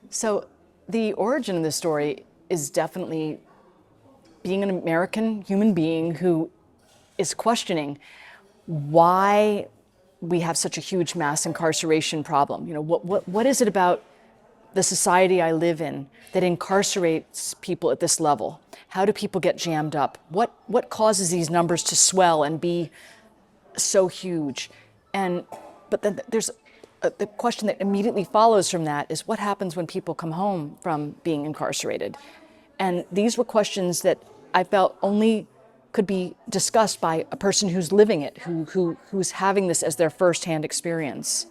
So the origin of this story is definitely being an American human being who is questioning why we have such a huge mass incarceration problem. You know, what is it about the society I live in that incarcerates people at this level? How do people get jammed up? What causes these numbers to swell and be so huge? But then there's the question that immediately follows from that is what happens when people come home from being incarcerated? And these were questions that I felt only could be discussed by a person who's living it, who's having this as their firsthand experience.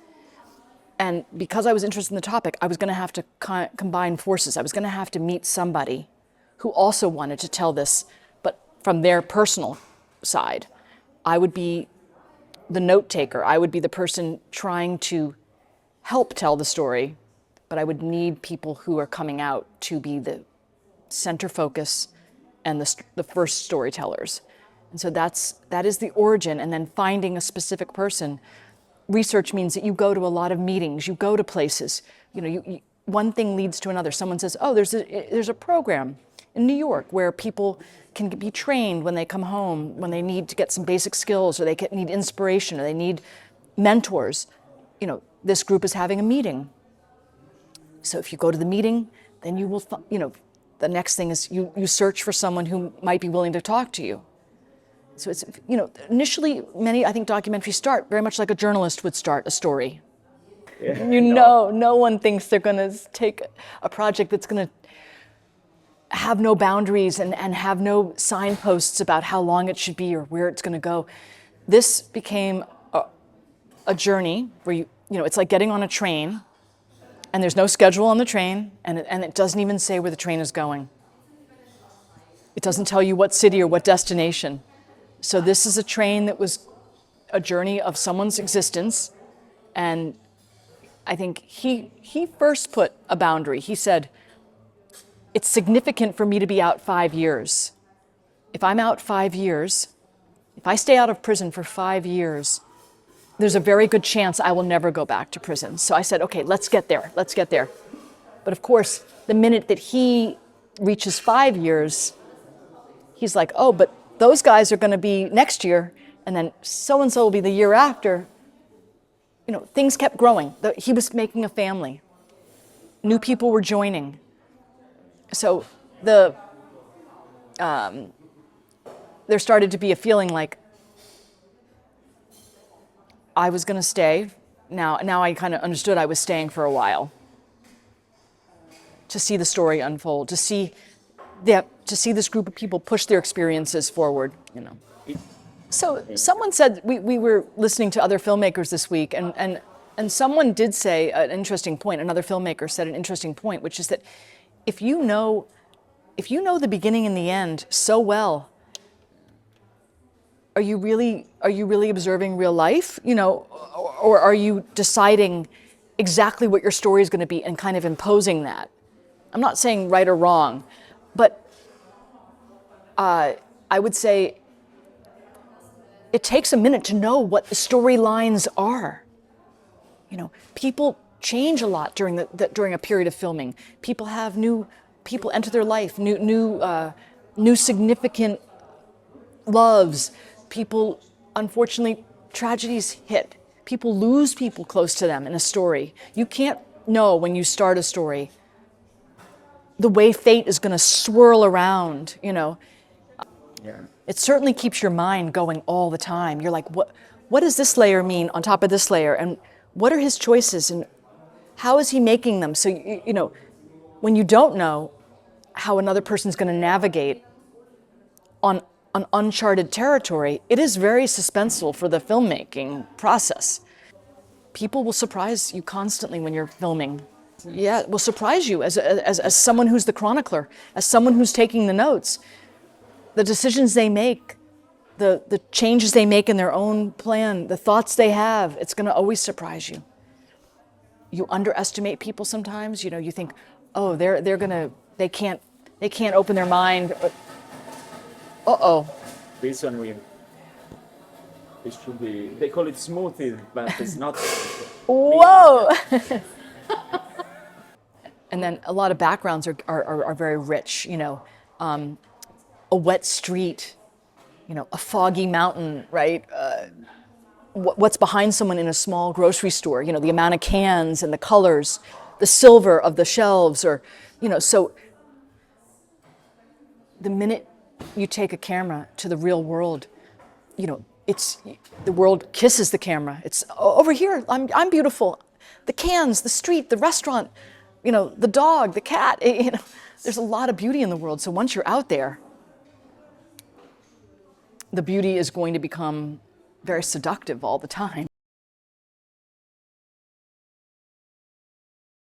And because I was interested in the topic, I was going to have to combine forces. I was going to have to meet somebody who also wanted to tell this, but from their personal side. I would be the note taker. I would be the person trying to help tell the story, but I would need people who are coming out to be the center focus and the first storytellers. And so that is the origin. And then finding a specific person. Research means that you go to a lot of meetings, you go to places, one thing leads to another. Someone says, oh, there's a program in New York where people can be trained when they come home, when they need to get some basic skills, or they need inspiration, or they need mentors. This group is having a meeting. So if you go to the meeting, then you will, the next thing is you search for someone who might be willing to talk to you. So it's, initially many, I think, documentaries start very much like a journalist would start a story. Yeah. No one thinks they're going to take a project that's going to have no boundaries and have no signposts about how long it should be or where it's going to go. This became a journey where it's like getting on a train and there's no schedule on the train and it doesn't even say where the train is going. It doesn't tell you what city or what destination. So this is a train that was a journey of someone's existence. And I think he first put a boundary. He said, it's significant for me to be out 5 years. If I'm out 5 years, if I stay out of prison for 5 years, there's a very good chance I will never go back to prison. So I said, okay, let's get there. But of course, the minute that he reaches 5 years, he's like, oh, but those guys are going to be next year, and then so-and-so will be the year after. Things kept growing. He was making a family. New people were joining. So there started to be a feeling like I was going to stay. Now I kind of understood I was staying for a while to see the story unfold, to see this group of people push their experiences forward. So someone said, we were listening to other filmmakers this week, and someone did say an interesting point. Another filmmaker said an interesting point, which is that if you know the beginning and the end so well, are you really observing real life? Or are you deciding exactly what your story is going to be and kind of imposing that? I'm not saying right or wrong, but I would say it takes a minute to know what the storylines are. People change a lot during a period of filming. People have new people enter their life, new significant loves. People, unfortunately, tragedies hit. People lose people close to them in a story. You can't know when you start a story the way fate is going to swirl around. Yeah. It certainly keeps your mind going all the time. You're like, what does this layer mean on top of this layer? And what are his choices? And how is he making them? So, when you don't know how another person's going to navigate on an uncharted territory, it is very suspenseful for the filmmaking process. People will surprise you constantly when you're filming. Yeah, it will surprise you as someone who's the chronicler, as someone who's taking the notes. The decisions they make, the changes they make in their own plan, the thoughts they have, it's going to always surprise you. You underestimate people sometimes. You think, oh, they can't open their mind. Uh-oh. This one it should be, they call it smoothie, but it's not. Whoa! And then a lot of backgrounds are very rich, you know, a wet street, you know, a foggy mountain, right? What's behind someone in a small grocery store, you know, the amount of cans and the colors, the silver of the shelves, or, you know, so the minute you take a camera to the real world, you know, the world kisses the camera. It's over here, I'm beautiful. The cans, the street, the restaurant, you know, the dog, the cat, you know, there's a lot of beauty in the world. So once you're out there, the beauty is going to become very seductive all the time.